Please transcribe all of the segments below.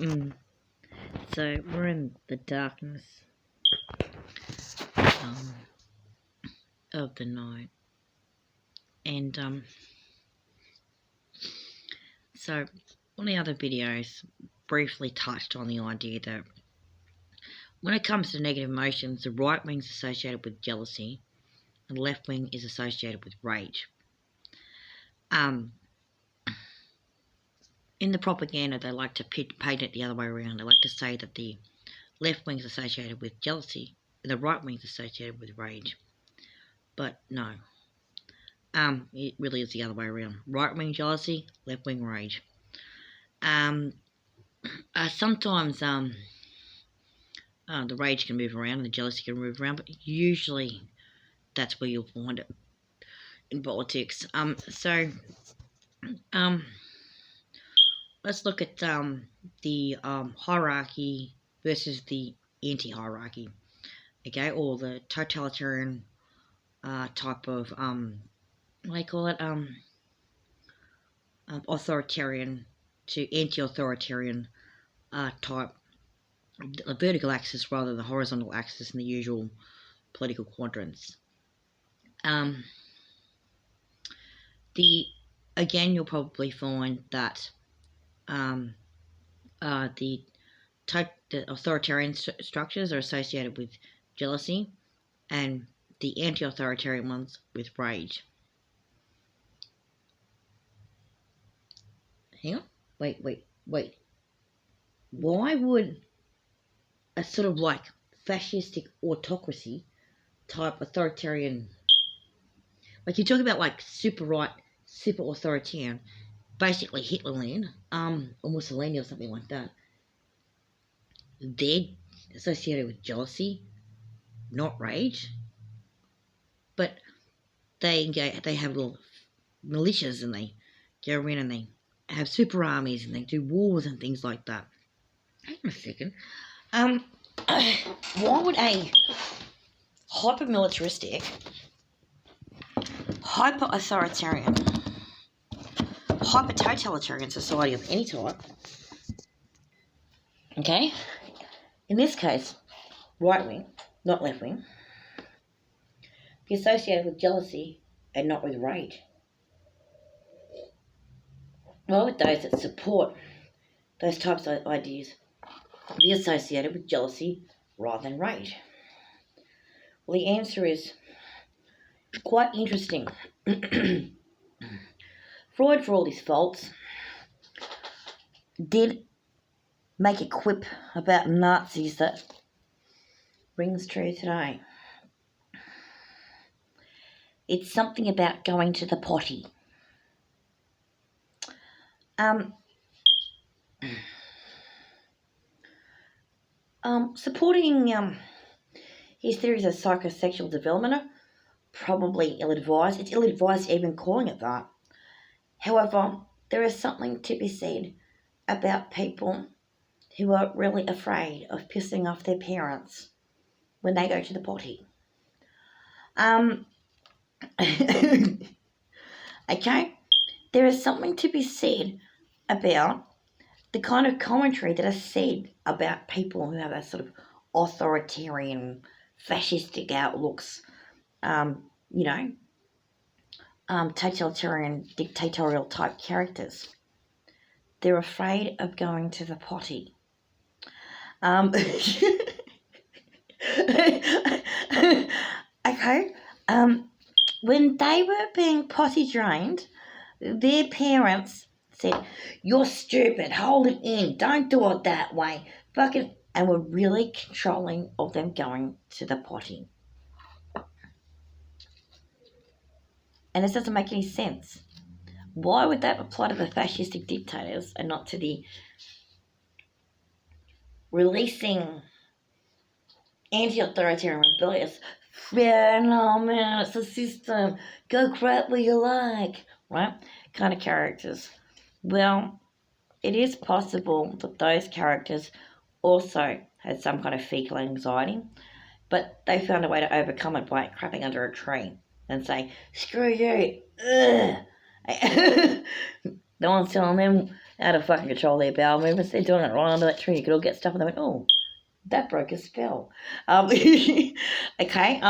So we're in the darkness um, of the night, and so one of the other videos briefly touched on the idea that when it comes to negative emotions, the right wing is associated with jealousy, and the left wing is associated with rage. In the propaganda, they like to paint it the other way around. They like to say that the left wing is associated with jealousy, and the right wing is associated with rage. But no. It really is the other way around. Right wing jealousy, left wing rage. Sometimes the rage can move around and the jealousy can move around, but usually that's where you'll find it in politics. Let's look at the hierarchy versus the anti-hierarchy, okay, or the totalitarian type of what do they call it? Authoritarian to anti-authoritarian type, a vertical axis rather than the horizontal axis in the usual political quadrants. Again, you'll probably find that the authoritarian structures are associated with jealousy, and the anti-authoritarian ones with rage. Hang on. Wait. Why would a sort of like fascistic autocracy type authoritarian, like you talk about like super right, super authoritarian, basically Hitlerland, or Mussolini or something like that, they're associated with jealousy, not rage, but they have little militias and they go in and they have super armies and they do wars and things like that. Hang on a second. Why would a hyper-militaristic, hyper-authoritarian, hyper-totalitarian society of any type, okay, in this case, right-wing, not left-wing, be associated with jealousy and not with rage? Why would those that support those types of ideas be associated with jealousy rather than rage? Well, the answer is quite interesting. Freud, for all his faults, did make a quip about Nazis that rings true today. It's something about going to the potty. Supporting his theories of psychosexual development are probably ill-advised. It's ill-advised even calling it that. However, there is something to be said about people who are really afraid of pissing off their parents when they go to the potty. Okay, there is something to be said about the kind of commentary that is said about people who have a sort of authoritarian, fascistic outlooks, totalitarian, dictatorial type characters. They're afraid of going to the potty. Okay. When they were being potty trained, their parents said, "You're stupid, hold it in, don't do it that way," and were really controlling of them going to the potty. And this doesn't make any sense. Why would that apply to the fascistic dictators and not to the releasing anti-authoritarian rebellious, "Yeah, no man, it's a system, go crap where you like," right, kind of characters? Well, it is possible that those characters also had some kind of fecal anxiety, but they found a way to overcome it by crapping under a tree and saying, "Screw you, ugh." No one's telling them out of fucking control their bowel movements. They're doing it right under that tree. You could all get stuff, and they went, oh, that broke a spell. Okay, okay,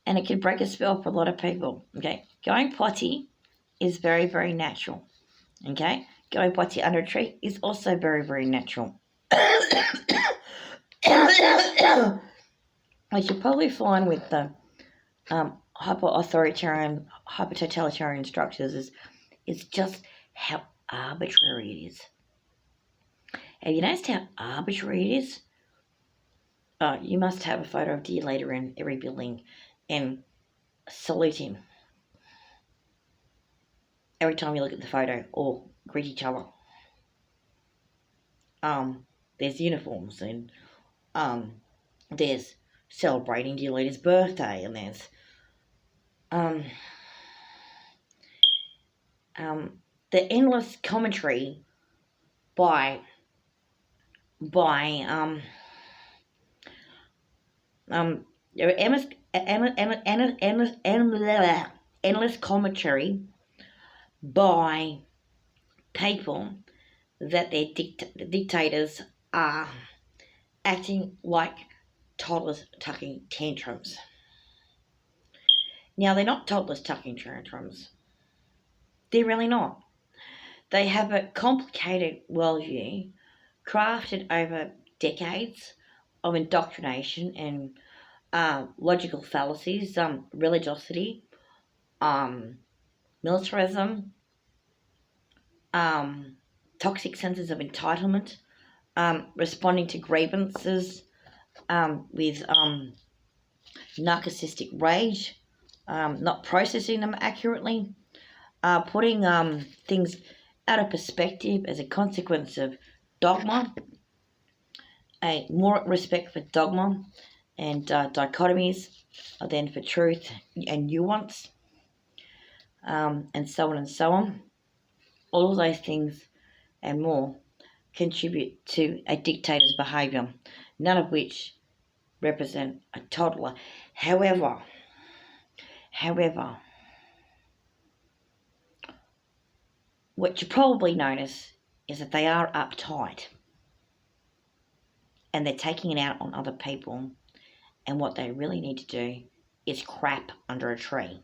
and it can break a spell for a lot of people. Okay, going potty is very, very natural. Okay, going potty under a tree is also very, very natural. What you probably find with the hyper-authoritarian, hyper-totalitarian structures is just how arbitrary it is. Have you noticed how arbitrary it is? You must have a photo of dear leader in every building and salute him every time you look at the photo or greet each other. There's uniforms and there's celebrating dear leader's birthday, and there's the endless commentary by endless commentary by people that their dictators are acting like toddlers tucking tantrums. Now, they're not toddlers tucking tantrums. They're really not. They have a complicated worldview crafted over decades of indoctrination and logical fallacies, religiosity, militarism, toxic senses of entitlement, responding to grievances with narcissistic rage, not processing them accurately, putting things out of perspective as a consequence of dogma, a more respect for dogma and dichotomies than for truth and nuance, and so on and so on. All of those things and more contribute to a dictator's behaviour, none of which represent a toddler. However, what you probably notice is that they are uptight and they're taking it out on other people, and what they really need to do is crap under a tree.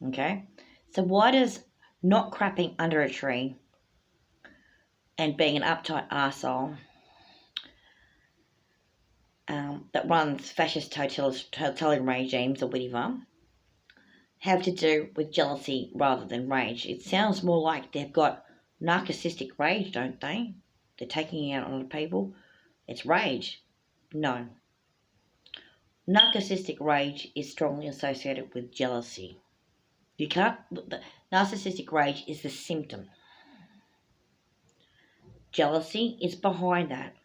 Okay? So why does not crapping under a tree and being an uptight arsehole that runs fascist totalitarian regimes or whatever have to do with jealousy rather than rage? It sounds more like they've got narcissistic rage, don't they? They're taking it out on other people. It's rage. No. Narcissistic rage is strongly associated with jealousy. You can't. The narcissistic rage is the symptom. Jealousy is behind that.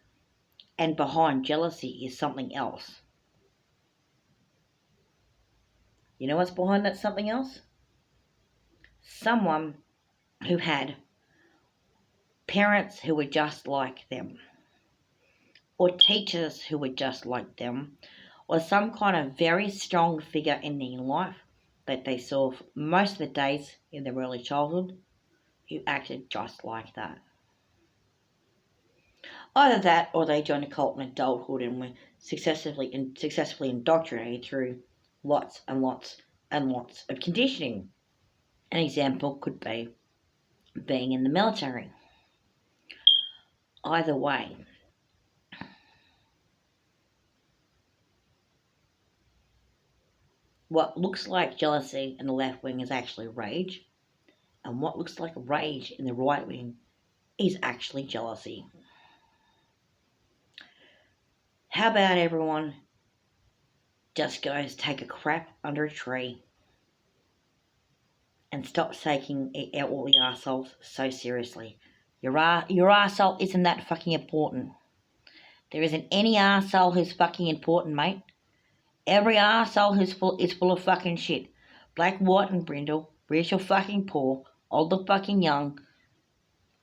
And behind jealousy is something else. You know what's behind that something else? Someone who had parents who were just like them, or teachers who were just like them, or some kind of very strong figure in their life that they saw most of the days in their early childhood who acted just like that. Either that, or they joined a cult in adulthood and were successfully indoctrinated through lots and lots and lots of conditioning. An example could be being in the military. Either way, what looks like jealousy in the left wing is actually rage, and what looks like rage in the right wing is actually jealousy. How about everyone just goes take a crap under a tree and stop taking all the arseholes so seriously? Your arsehole isn't that fucking important. There isn't any arsehole who's fucking important, mate. Every arsehole is full of fucking shit. Black, white and brindle, rich or fucking poor, old or fucking young.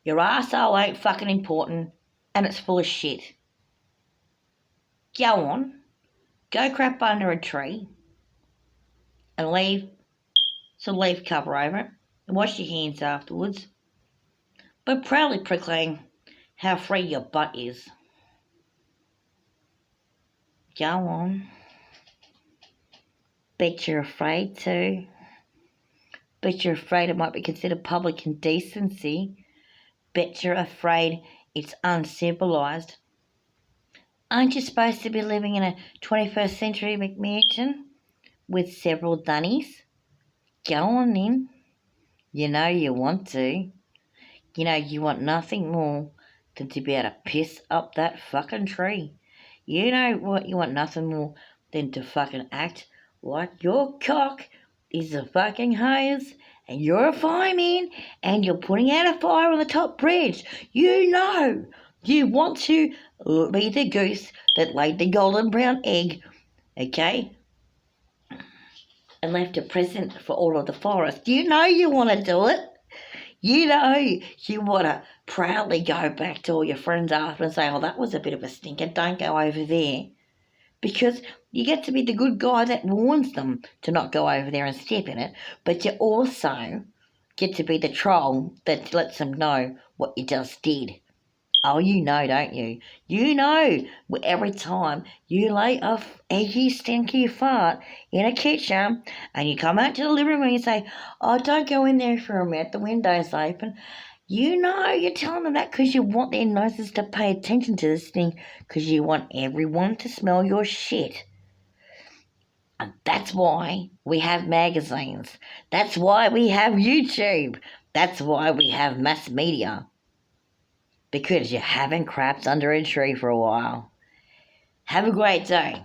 Your arsehole ain't fucking important and it's full of shit. Go on. Go crap under a tree. and leave some leaf cover over it and wash your hands afterwards. But proudly proclaim how free your butt is. Go on. Bet you're afraid to. Bet you're afraid it might be considered public indecency. Bet you're afraid it's uncivilised. Aren't you supposed to be living in a 21st century McMansion with several dunnies? Go on then. You know you want to. You know you want nothing more than to be able to piss up that fucking tree. You know what? You want nothing more than to fucking act like your cock is a fucking hose and you're a fireman and you're putting out a fire on the top bridge. You know you want to be the goose that laid the golden brown egg, okay? And left a present for all of the forest. You know you want to do it. You know you want to proudly go back to all your friends after and say, oh, that was a bit of a stinker, don't go over there. Because you get to be the good guy that warns them to not go over there and step in it, but you also get to be the troll that lets them know what you just did. Oh, you know, don't you? You know every time you lay a eggy, stinky fart in a kitchen and you come out to the living room and you say, oh, don't go in there for a minute, the window's open. You know you're telling them that because you want their noses to pay attention to this thing because you want everyone to smell your shit. And that's why we have magazines. That's why we have YouTube. That's why we have mass media. Because you haven't crapped under a tree for a while. Have a great day.